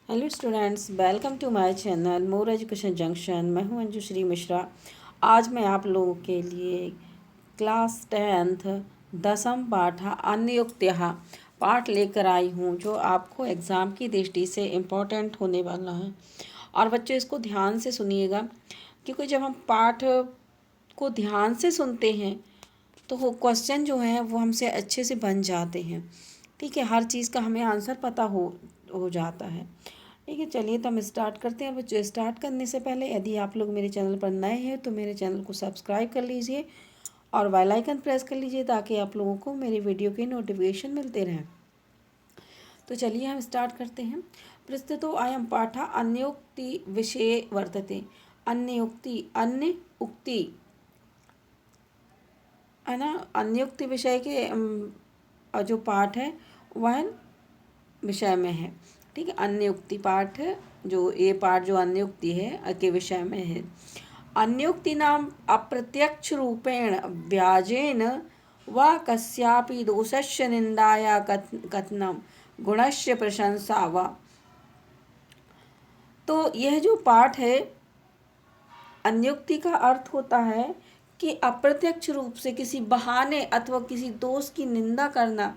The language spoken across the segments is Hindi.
Hello students, welcome to my channel more education junction. मैं हूं अंजुश्री मिश्रा। आज मैं आप लोगों के लिए क्लास 10th दसम पाठ अन्योक्त्यः पाठ लेकर आई हूं, जो आपको एग्ज़ाम की दृष्टि से इम्पोर्टेंट होने वाला है। और बच्चों, इसको ध्यान से सुनिएगा, क्योंकि जब हम पाठ को ध्यान से सुनते हैं तो वो क्वेश्चन जो है वो हमसे अच्छे से बन जाते हैं। ठीक है, हर चीज़ का हमें आंसर पता हो जाता है। ठीक है, चलिए तो हम स्टार्ट करते हैं। बच्चों, स्टार्ट करने से पहले यदि आप लोग मेरे चैनल पर नए हैं तो मेरे चैनल को सब्सक्राइब कर लीजिए और बेल आइकन प्रेस कर लीजिए, ताकि आप लोगों को मेरी वीडियो के नोटिफिकेशन मिलते रहें। तो चलिए हम स्टार्ट करते हैं। प्रस्तुतो अयं पाठः अन्योक्ति विषये वर्तते। अन्योक्ति, अन्य उक्ति है ना। अन्योक्ति विषय के जो पाठ है वह विषय में है। ठीक है, अन्योक्ति पाठ, जो ये पाठ जो अन्योक्ति है के विषय में है। अन्योक्ति नाम अप्रत्यक्ष रूपेण व्याजेन व कस्यापि दोषस्य निंदाया कथनम गुणस्य प्रशंसा व। तो यह जो पाठ है, अन्योक्ति का अर्थ होता है कि अप्रत्यक्ष रूप से किसी बहाने अथवा किसी दोष की निंदा करना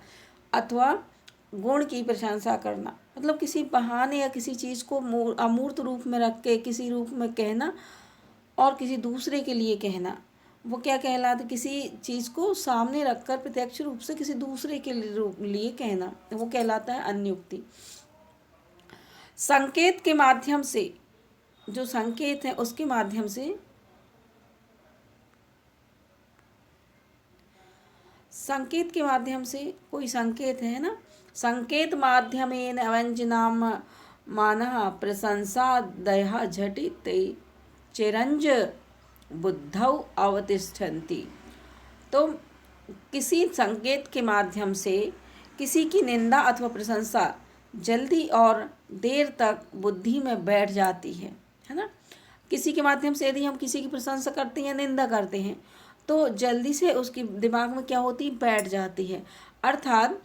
अथवा गुण की प्रशंसा करना। मतलब किसी बहाने या किसी चीज़ को अमूर्त रूप में रख के किसी रूप में कहना और किसी दूसरे के लिए कहना, वो क्या कहलाता है? किसी चीज़ को सामने रखकर प्रत्यक्ष रूप से किसी दूसरे के लिए कहना, वो कहलाता है अन्योक्ति। संकेत के माध्यम से, जो संकेत है उसके माध्यम से, संकेत के माध्यम से, कोई संकेत है ना, संकेत माध्यमेन व्यंजनाम मानः प्रशंसा दयः झटिते चिरंज बुद्धौ अवतिष्ठन्ति। तो किसी संकेत के माध्यम से किसी की निंदा अथवा प्रशंसा जल्दी और देर तक बुद्धि में बैठ जाती है ना। किसी के माध्यम से यदि हम किसी की प्रशंसा करते हैं या निंदा करते हैं तो जल्दी से उसकी दिमाग में क्या होती, बैठ जाती है। अर्थात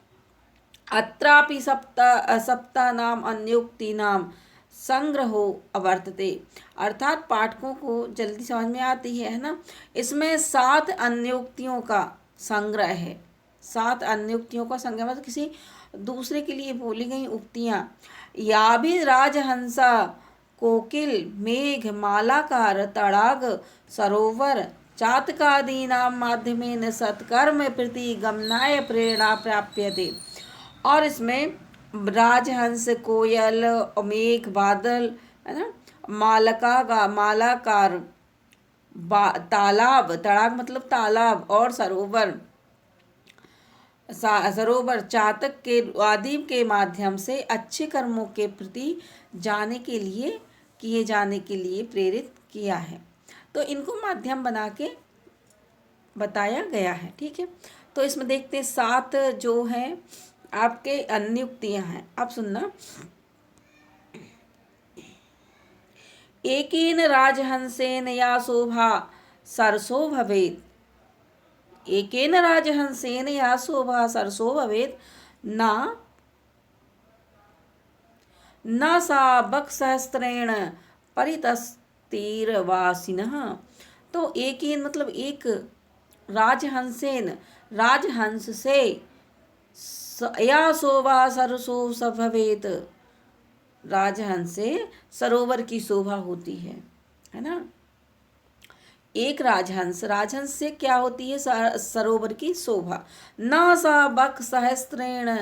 अत्रापि सप्तानाम अन्योक्तीनाम संग्रहो अवर्तते। अर्थात पाठकों को जल्दी समझ में आती है ना। इसमें 7 अन्योक्तियों का संग्रह है। 7 अन्योक्तियों का संग्रह मतलब किसी दूसरे के लिए बोली गई उक्तियाँ। या भी राजहंसा कोकिल मेघ मालाकार तड़ाग सरोवर चातकादीनां माध्यमेन सत्कर्म प्रति गमनाय प्रेरणा प्राप्यते। और इसमें राजहंस, कोयल, मेघ, बादल, है ना, मालाकार, तालाब, तड़ाग मतलब तालाब, और सरोवर चातक के आदि के माध्यम से अच्छे कर्मों के प्रति किए जाने के लिए प्रेरित किया है। तो इनको माध्यम बना के बताया गया है। ठीक है, तो इसमें देखते हैं 7 जो हैं आपके अन्योक्तियां हैं। अब सुनना। एकेन राजहंसेन या शोभा सरसो भवेत्। एकेन राजहंसेन या शोभा सरसो भवेत् न सा बकसहस्त्रेण परितस्तीरवासिनः। तो एकेन मतलब एक, राजहंसेन राजहंस से, या शोभा सरसो भवेत् राजहंस से सरोवर की शोभा होती है ना। एक राजहंस से क्या होती है? सरोवर की शोभा। न सा बक सहस्त्रेण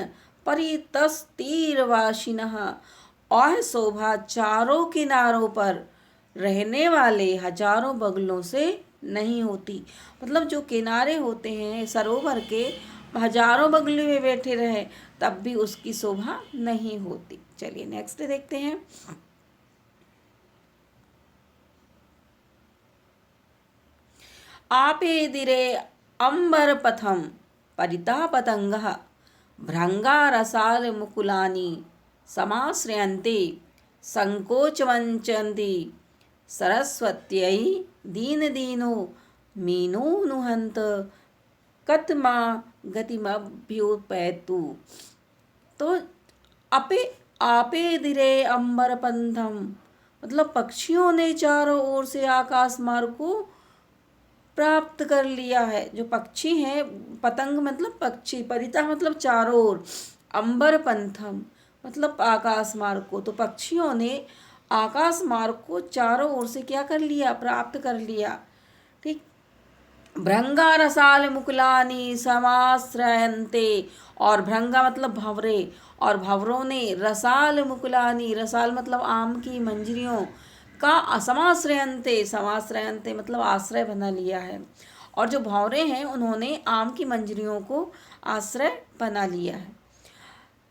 परितस्तीरवासिनः। और शोभा चारों किनारों पर रहने वाले हजारों बगलों से नहीं होती। मतलब जो किनारे होते हैं सरोवर के, हजारों बगलों में बैठे रहे तब भी उसकी शोभा नहीं होती। चलिए नेक्स्ट देखते हैं। आपे दिरे अंबर पथम परिता पतंगः भृंगारसाल मुकुलानि समाश्रयन्ते संकोचवंचन्ति सरस्वत्यै दीन दीनो मीनो नुहंत कतमा गतिमभ्युपैतु। तो अपे आपे धीरे अंबर पंथम, मतलब पक्षियों ने चारों ओर से आकाश मार्ग को प्राप्त कर लिया है। जो पक्षी हैं, पतंग मतलब पक्षी, परिता मतलब चारों ओर, अंबर पंथम मतलब आकाश मार्ग को, तो पक्षियों ने आकाश मार्ग को चारों ओर से क्या कर लिया, प्राप्त कर लिया। ठीक। भृंगा रसाल मुकुलानी समाश्रयन्ते, और भृंगा मतलब भंवरे, और भंवरों ने रसाल मुकुलानी, रसाल मतलब आम की मंजरियों का, समाश्रयन्ते, समाश्रयन्ते मतलब आश्रय बना लिया है। और जो भंवरे हैं उन्होंने आम की मंजरियों को आश्रय बना लिया है।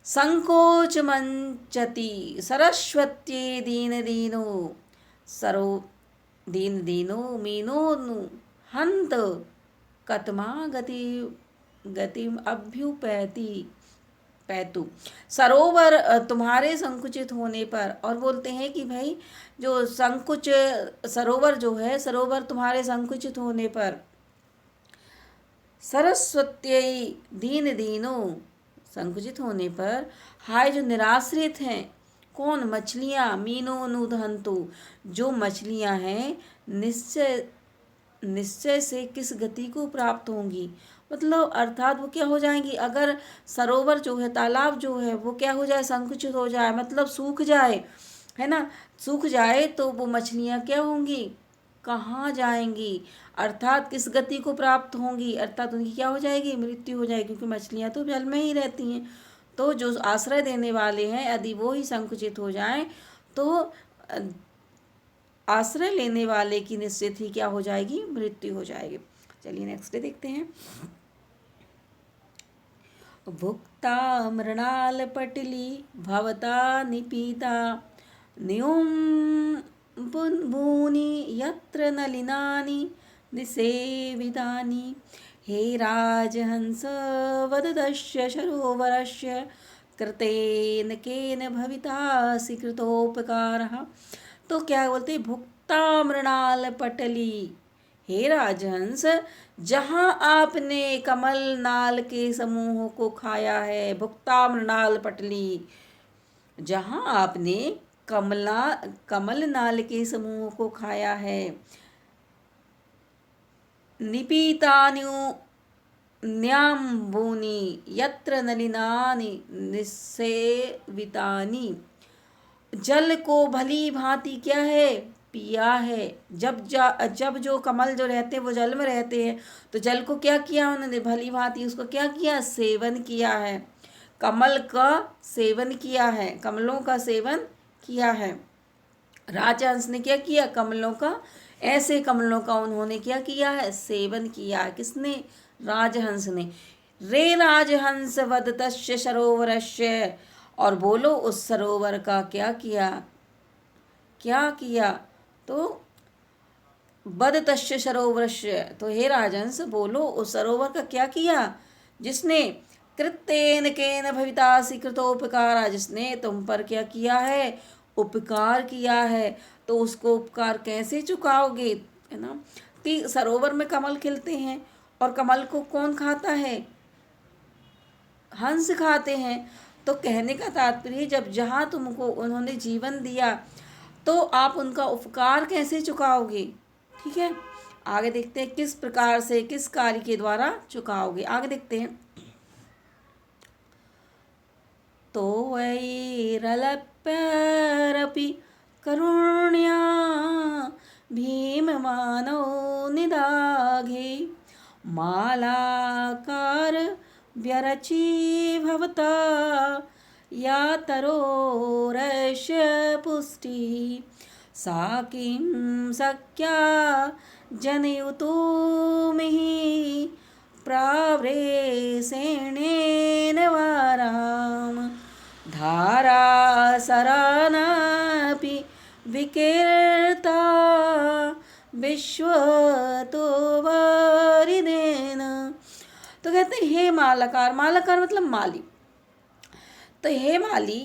संकोच मंचति सरस्वती दीन दीनो, सरो दीन दीनो मीनो नु हंत कतमा गति गतिम अभ्युपैति पैतु। सरोवर तुम्हारे संकुचित होने पर, और बोलते हैं कि भाई जो संकुच सरोवर जो है, सरोवर तुम्हारे संकुचित होने पर, सरस्वत्यई दीन दीनो, संकुचित होने पर, हाय जो निराश्रित हैं, कौन, मछलियाँ, मीनो अनुदहंतु, जो मछलियाँ हैं निश्चय निश्चय से किस गति को प्राप्त होंगी, मतलब अर्थात वो क्या हो जाएंगी, अगर सरोवर जो है, तालाब जो है वो क्या हो जाए, संकुचित हो जाए, मतलब सूख जाए, है ना, सूख जाए तो वो मछलियाँ क्या होंगी, कहाँ जाएंगी, अर्थात किस गति को प्राप्त होंगी, अर्थात उनकी क्या हो जाएगी, मृत्यु हो जाएगी, क्योंकि मछलियाँ तो जल में ही रहती हैं। तो जो आश्रय देने वाले हैं यदि वो ही संकुचित हो जाएं तो आश्रय लेने वाले की निश्चित ही क्या हो जाएगी, मृत्यु हो जाएगी। चलिए नेक्स्ट डे देखते हैं। भुक्ता मृणाल पटली भवता निपीता न्यूम भूनि यत्र नलिनानि निसेवितानि, हे राजहंस वददस्य सरोवरस्य कृतेन केन भवितासि कृतोपकारः। तो क्या बोलते, भुक्ता मृणाल पटली, हे राजहंस जहाँ आपने कमल नाल के समूह को खाया है, भुक्ता मृणाल पटली, जहाँ आपने कमल नाल के समूह को खाया है, निपीतान्यु न्याम्बूनि यत्र नलिनानि निसेवितानि, जल को भली भांति क्या है, पिया है। जब जो कमल जो रहते हैं वो जल में रहते हैं, तो जल को क्या किया उन्होंने, भली भांति उसको क्या किया, सेवन किया है, कमल का सेवन किया है, कमलों का सेवन किया है। राजहंस ने क्या किया, कमलों का, ऐसे कमलों का उन्होंने क्या किया है, सेवन किया है। किसने, राजहंस ने। रे राजहंस वदतस्य सरोवरस्य, और बोलो उस सरोवर का क्या किया, क्या किया, तो बदतस्य सरोवरस्य, तो हे राजहंस बोलो उस सरोवर का क्या किया, जिसने कृतेन केन भवितासि कृतोपकारा, जिसने तुम पर क्या किया है, उपकार किया है। तो उसको उपकार कैसे चुकाओगे, है ना, कि सरोवर में कमल खिलते हैं और कमल को कौन खाता है, हंस खाते हैं। तो कहने का तात्पर्य, जब जहाँ तुमको उन्होंने जीवन दिया तो आप उनका उपकार कैसे चुकाओगे। ठीक है, आगे देखते हैं किस प्रकार से, किस कार्य के द्वारा चुकाओगे। आगे देखते हैं। तो वैरलप्यरपि करुण्या भीममानौ निदाघे, मालाकार व्यरची भवता या तरोरस्य पुष्टिः, सा किं शक्या जनयुतुमिः प्रावरेशेणेन वाराम, धारासरानापि विकीर्ता विश्वतो वरिदेन। तो कहते हैं हे मालाकार, मालाकार मतलब माली, तो हे माली,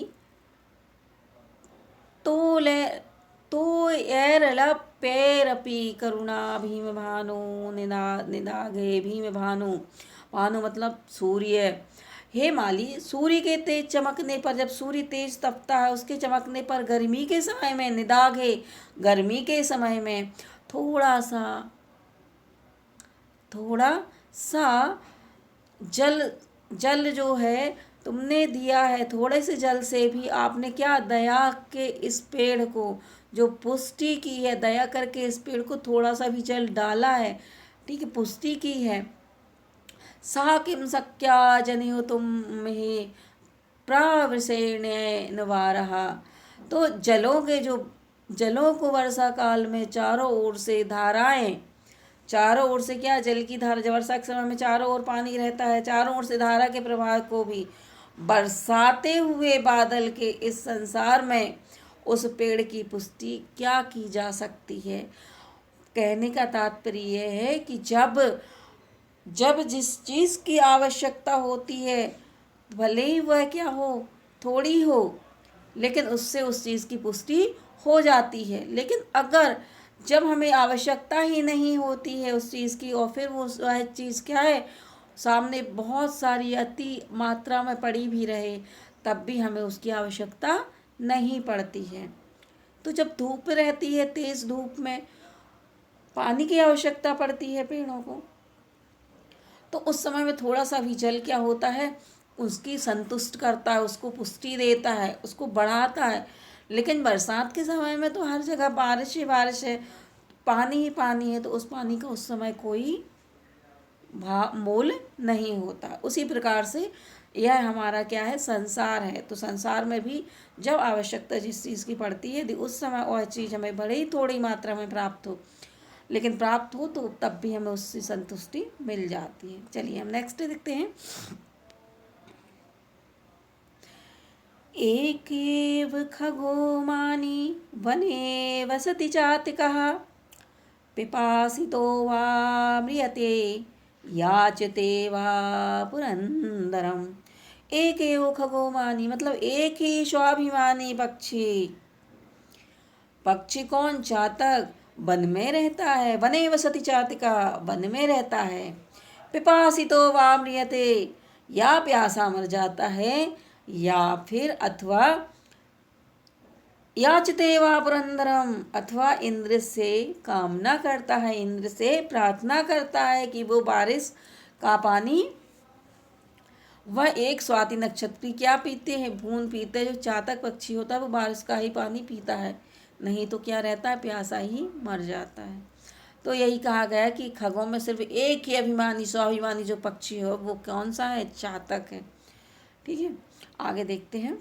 तो पैरपी करुणा भीम भानु निदाघे, भीम भानु, भानु मतलब सूर्य, हे माली, सूर्य के तेज चमकने पर, जब सूर्य तेज तपता है उसके चमकने पर गर्मी के समय में, निदाग है, गर्मी के समय में थोड़ा सा जल, जल जो है तुमने दिया है, थोड़े से जल से भी आपने क्या, दया के इस पेड़ को जो पुष्टि की है, दया करके इस पेड़ को थोड़ा सा भी जल डाला है, ठीक है, पुष्टि की है। सा किम शक्या जनियो तुम ही प्रावृषेण वारहा। तो जलों को वर्षा काल में चारों ओर से धाराएं, चारों ओर से क्या, जल की धारा, जब वर्षा के समय में चारों ओर पानी रहता है, चारों ओर से धारा के प्रवाह को भी बरसाते हुए बादल के इस संसार में उस पेड़ की पुष्टि क्या की जा सकती है। कहने का तात्पर्य यह है कि जब जब जिस चीज़ की आवश्यकता होती है, भले ही वह क्या हो, थोड़ी हो, लेकिन उससे उस चीज़ की पुष्टि हो जाती है। लेकिन अगर जब हमें आवश्यकता ही नहीं होती है उस चीज़ की, और फिर वह चीज़ क्या है, सामने बहुत सारी अति मात्रा में पड़ी भी रहे, तब भी हमें उसकी आवश्यकता नहीं पड़ती है। तो जब धूप रहती है, तेज़ धूप में पानी की आवश्यकता पड़ती है पेड़ों को, तो उस समय में थोड़ा सा भी जल क्या होता है, उसकी संतुष्ट करता है, उसको पुष्टि देता है, उसको बढ़ाता है। लेकिन बरसात के समय में तो हर जगह बारिश ही बारिश है, पानी ही पानी है, तो उस पानी का उस समय कोई मोल नहीं होता। उसी प्रकार से यह हमारा क्या है, संसार है। तो संसार में भी जब आवश्यकता जिस चीज़ की पड़ती है, यदि उस समय वह चीज़ हमें भले ही थोड़ी मात्रा में प्राप्त हो, लेकिन प्राप्त हो तो तब भी हमें उससे संतुष्टि मिल जाती है। चलिए हम नेक्स्ट देखते हैं। एकेव खगो मानी वने वसति चातिकः पिपासितो वा म्रियते याचते वा पुरंदरम। एक एव खगो मानी मतलब एक ही स्वाभिमानी पक्षी। पक्षी कौन, चातक, वन में रहता है, वने वसति चातिका, वन में रहता है। पिपासितो वा म्रियते, या प्यासा मर जाता है, या फिर अथवा याचते वा पुरंदरम, अथवा इंद्र से कामना करता है, इंद्र से प्रार्थना करता है कि वो बारिश का पानी, वह एक स्वाति नक्षत्री क्या पीते हैं, बूंद पीते हैं। जो चातक पक्षी होता है वो बारिश का ही पानी पीता है, नहीं तो क्या रहता है, प्यासा ही मर जाता है। तो यही कहा गया कि खगों में सिर्फ एक ही अभिमानी, स्वाभिमानी जो पक्षी हो वो कौन सा है, चातक है। ठीक है, आगे देखते हैं।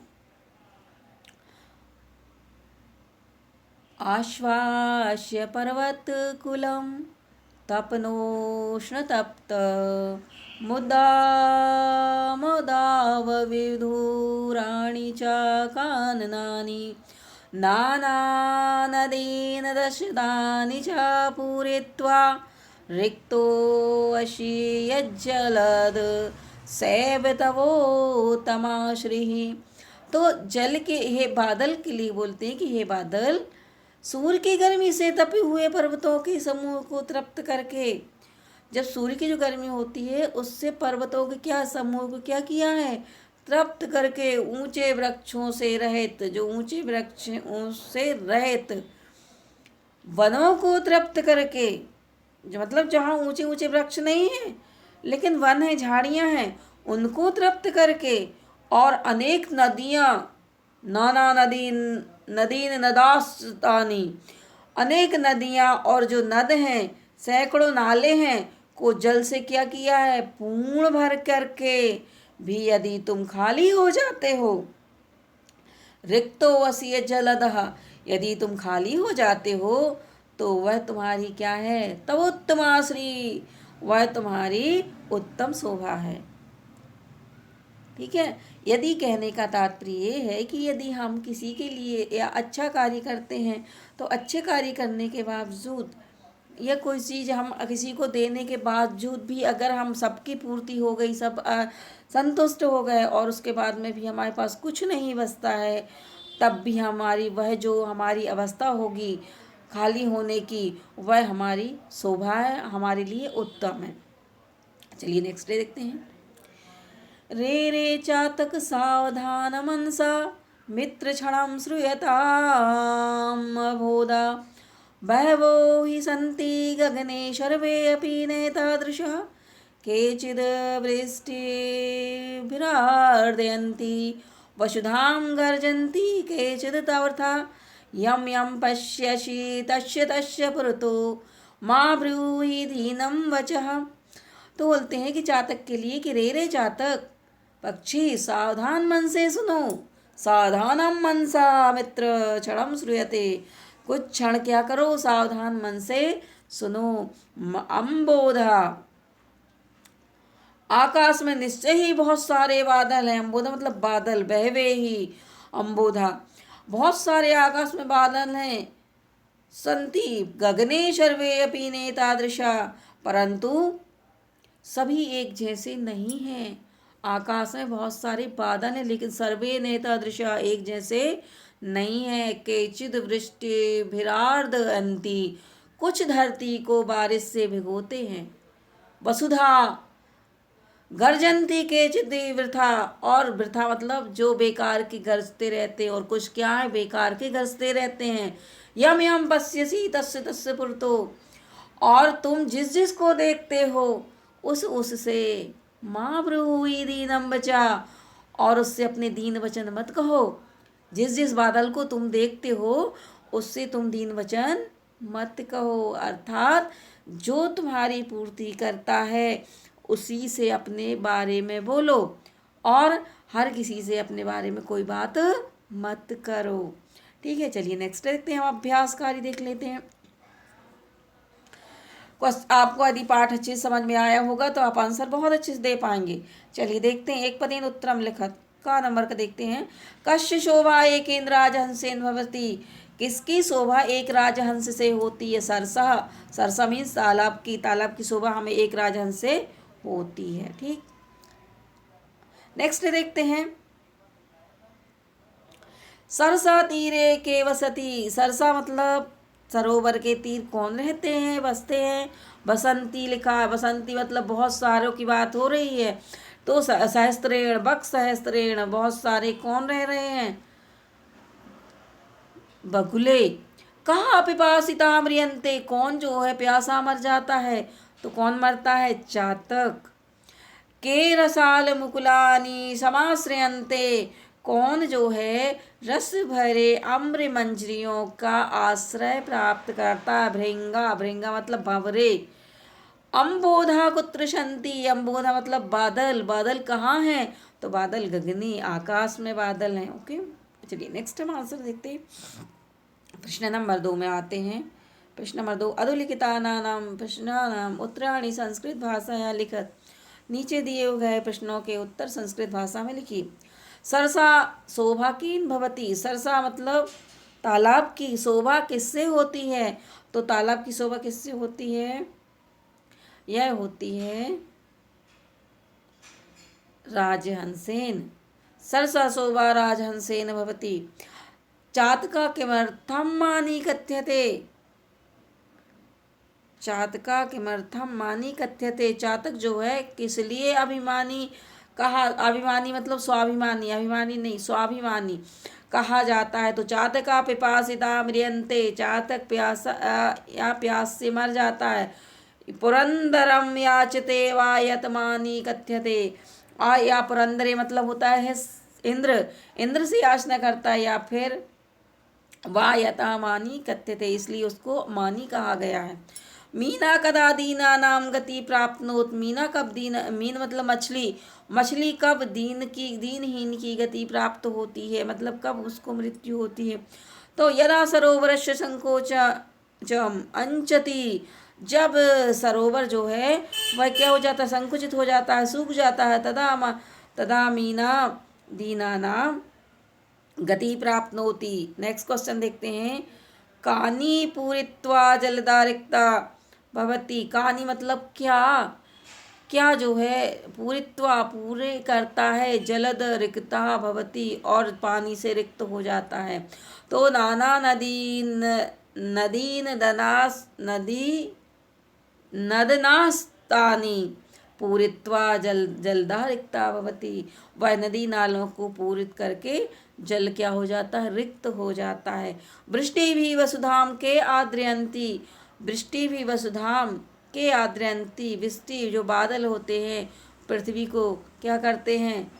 आश्वास्य पर्वतकुलं तपनोष्णतप्त मुदावविधूराणि च काननानि नानानदीन दशदानि च पूरयित्वा रिक्तोऽसि यज्जलद सेवतवोत्तमाश्रीः। तो जल के, हे बादल के लिए बोलते हैं कि हे बादल, सूर्य की गर्मी से तपे हुए पर्वतों के समूह को तृप्त करके, जब सूर्य की जो गर्मी होती है उससे पर्वतों के क्या समूह को क्या किया है, तृप्त करके, ऊंचे वृक्षों से रहित, जो ऊंचे वृक्ष से रहित वनों को तृप्त करके, जो मतलब जहाँ ऊंचे ऊंचे वृक्ष नहीं है लेकिन वन है, झाड़ियाँ हैं, उनको तृप्त करके, और अनेक नदियाँ, नाना नदीन नदास्तानी, अनेक नदियाँ और जो नद हैं, सैकड़ों नाले हैं, को जल से क्या किया है, पूर्ण भर करके भी यदि तुम खाली हो जाते हो, रिक्तो वसीय जलदः, यदि तुम खाली हो जाते हो तो वह तुम्हारी क्या है, तब उत्तमाश्री, वह तुम्हारी उत्तम शोभा है। ठीक है, यदि कहने का तात्पर्य ये है कि यदि हम किसी के लिए या अच्छा कार्य करते हैं तो अच्छे कार्य करने के बावजूद, या कोई चीज़ हम किसी को देने के बावजूद भी अगर हम सबकी पूर्ति हो गई, सब संतुष्ट हो गए, और उसके बाद में भी हमारे पास कुछ नहीं बचता है, तब भी हमारी वह जो हमारी अवस्था होगी खाली होने की, वह हमारी शोभा है, हमारे लिए उत्तम है। चलिए नेक्स्ट डे देखते हैं। रे रे चातक सावधान मनसा मित्र क्षणं श्रूयताम् अबोधा बहवो हि सन्ति गगने सर्वे अपि नेतादृशः केचिद् वृष्टिभिरार्दयन्ति वसुधां गर्जन्ति केचिद् तवथा यं यं पश्यसि तस्य तस्य पुरतो मा ब्रूहि दीनं वचः। तो बोलते हैं कि चातक के लिए कि रे रे चातक पक्षी सावधान मन से सुनो, सावधानम मनसा मित्र क्षणम श्रूयते, कुछ क्षण क्या करो, सावधान मन से सुनो। अम्बोधा आकाश में निश्चय ही बहुत सारे बादल हैं। अम्बोधा मतलब बादल, बहवे ही अम्बोधा, बहुत सारे आकाश में बादल हैं। संति गगने सर्वे अपि नेतादृशा, परंतु सभी एक जैसे नहीं हैं। आकाश में बहुत सारे बादल हैं लेकिन सर्वे नेतादृशा एक जैसे नहीं है। केचिद वृष्टि भिरार्द अंति, कुछ धरती को बारिश से भिगोते हैं। वसुधा गर्जंती केचिद वृथा, और वृथा मतलब जो बेकार के गरजते रहते हैं, और कुछ क्या है बेकार के गरजते रहते हैं। यम यम पश्यसि तस्य तस्य पुरतो, और तुम जिस जिस को देखते हो उससे माँ ब्रूहि दीनम बचा, और उससे अपने दीन वचन मत कहो। जिस जिस बादल को तुम देखते हो उससे तुम दीन वचन मत कहो, अर्थात जो तुम्हारी पूर्ति करता है उसी से अपने बारे में बोलो, और हर किसी से अपने बारे में कोई बात मत करो। ठीक है, चलिए नेक्स्ट देखते हैं, हम अभ्यासकारी देख लेते हैं। आपको यदि पाठ अच्छे से समझ में आया होगा तो आप आंसर बहुत अच्छे से दे पाएंगे। चलिए देखते हैं, एक पदेन उत्तरम लिखत का नंबर का देखते हैं। कस्य शोभा एकेन राजहंसेन भवति, किसकी शोभा एक राजहंस से होती है। सरसा, सरसा मीन्स तालाब की, तालाब की शोभा हमें एक राजहंस से होती है। ठीक, नेक्स्ट देखते हैं। सरसा तीरे के वसती, सरसा मतलब सरोवर के तीर कौन रहते हैं, बसते हैं। बसंती लिखा है, बसंती मतलब बहुत सारों की बात हो रही है। तो सहस्त्रेण, बक सहस्त्रेण, बहुत सारे कौन रह रहे हैं, बगुले। कहाँ पिपासिता म्रियन्ते, कौन जो है प्यासा मर जाता है, तो कौन मरता है, चातक। के रसाल मुकुलानी समाश्रयन्ते, कौन जो है रस भरे अम्र मंजरियों का आश्रय प्राप्त करता है। भृंगा, भृंगा मतलब भंवरे। अम्बोधा कुत्र शंति, अम्बोधा मतलब बादल, बादल कहाँ हैं, तो बादल गगनी, आकाश में बादल हैं। ओके, चलिए नेक्स्ट हम आंसर देखते हैं। प्रश्न नंबर 2 में आते हैं। प्रश्न नंबर 2, अधोलिखितानां प्रश्नानां उत्तराणि संस्कृत भाषाया लिखत, नीचे दिए गए प्रश्नों के उत्तर संस्कृत भाषा में लिखिए। सरसा शोभा कीन भवती, सरसा मतलब तालाब की शोभा किससे होती है, तो तालाब की शोभा किससे होती है, यह होती है राजहंसेन। सरसा शोभा राजहंसेन भवती। चातका किमर्थम मानी कथ्यते, चातका किमर्थम मानी कथ्यते, चातक जो है किस लिए अभिमानी कहा, अभिमानी मतलब स्वाभिमानी, अभिमानी नहीं स्वाभिमानी कहा जाता है। तो चातका पिपासिता म्रियन्ते, चातक प्यासा या प्यास से मर जाता है। पुरंदरम याचते वा यतमानी कथ्यते, या पुरंदरे मतलब होता है इंद्र, इंद्र से याचना करता है, या फिर वा यता मानी कथ्यते, इसलिए उसको मानी कहा गया है। मीना कदा दीना नाम गति प्राप्नोत, मीना कब दीन, मीन मतलब मछली, मछली कब दीनहीन की गति प्राप्त होती है, मतलब कब उसको मृत्यु होती है। तो यदा सरोवरस्य संकोचम अंचति, जब सरोवर जो है वह क्या हो जाता है, संकुचित हो जाता है, सूख जाता है। तदा मीना दीना नाम गति प्राप्नोति। नेक्स्ट क्वेश्चन देखते हैं। कानी पूरित्वा जलदारिक्ता भवती, कानी मतलब क्या, क्या जो है पूरित्वा पूरे करता है, जलद रिक्ता भवती और पानी से रिक्त हो जाता है। तो नाना नदीन नदीन दनास नदी नदनास्तानी, पूरित्वा जलदा रिक्ता भवति। वह नदी नालों को पूरित करके जल क्या हो जाता है, रिक्त हो जाता है। वृष्टि भी वसुधाम के आद्रयंती, वृष्टि भी वसुधाम के आद्रयंती, वृष्टि जो बादल होते हैं पृथ्वी को क्या करते हैं,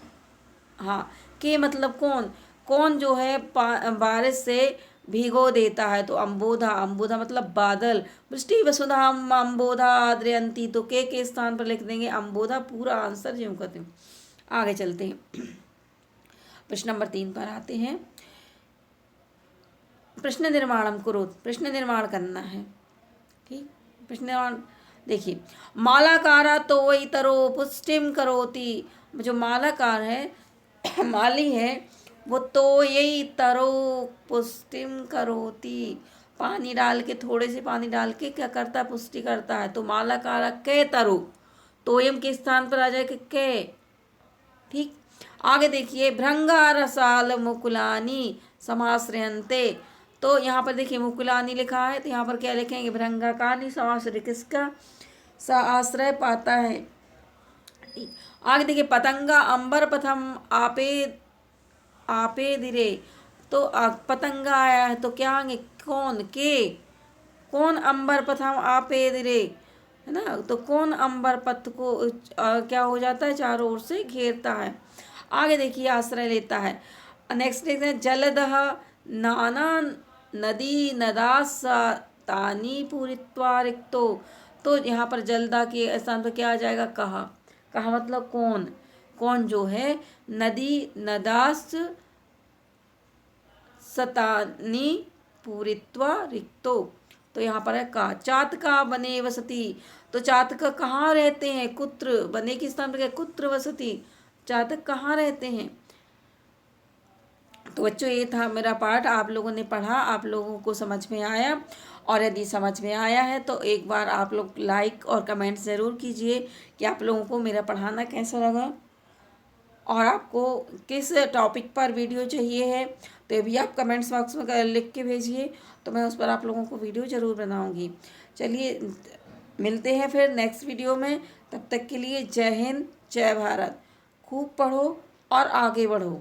हाँ, के मतलब कौन, कौन जो है बारिश से भिगो देता है। तो अम्बोधा, अम्बोधा मतलब बादल। वृष्टि वसुधा अम्बोधा आद्रयंती, तो के स्थान पर लिख देंगे अम्बोधा, पूरा आंसर जो कहते हैं। आगे चलते हैं, प्रश्न नंबर 3 पर आते हैं। प्रश्न निर्माणम करो, प्रश्न निर्माण करना है। ठीक, प्रश्न निर्माण देखिए, मालाकारा तो वही तरो पुष्टिम करोति। जो मालाकार है, माली है, वो तो यही तरो पुष्टिम करोति, पानी डाल के, थोड़े से पानी डाल के क्या करता है, पुष्टि करता है। तो मालाकारा के तरो, तोयम के स्थान पर आ जाए के। ठीक, आगे देखिए, भृंगा रसाल मुकुलानी समाश्रयन्ते। तो यहाँ पर देखिए मुकुलानी लिखा है, तो यहाँ पर क्या लिखेंगे, भृंगा का नहीं समाश्रय किसका आश्रय पाता है। आगे देखिए, पतंगा अंबर प्रथम आपे आपे दिरे। तो पतंगा आया है, तो क्या आएंगे, कौन के, कौन अंबर प्रथम आपे दिरे, है ना। तो कौन अंबर पथ को क्या हो जाता है, चारों ओर से घेरता है। आगे देखिए, आश्रय लेता है। नेक्स्ट देखते हैं, जलदह नाना नदी नदास तानी पूरित्वा रिक्तो। तो यहाँ पर जलदा के स्थान पर क्या आ जाएगा, कहा। कहा मतलब कौन, कौन जो है, नदी नदास सतानी पूरित्वा रिक्तो। तो यहाँ पर है का। चातका बने वसती। तो चातक कहाँ रहते हैं, कुत्र, बने के स्थान पर कुत्र वसती, चातक कहाँ रहते हैं। तो बच्चों, ये था मेरा पाठ, आप लोगों ने पढ़ा, आप लोगों को समझ में आया। और यदि समझ में आया है तो एक बार आप लोग लाइक और कमेंट ज़रूर कीजिए कि आप लोगों को मेरा पढ़ाना कैसा लगा, और आपको किस टॉपिक पर वीडियो चाहिए है, तो ये भी आप कमेंट्स बॉक्स में लिख के भेजिए, तो मैं उस पर आप लोगों को वीडियो ज़रूर बनाऊंगी। चलिए, मिलते हैं फिर नेक्स्ट वीडियो में। तब तक के लिए जय हिंद, जय भारत। खूब पढ़ो और आगे बढ़ो।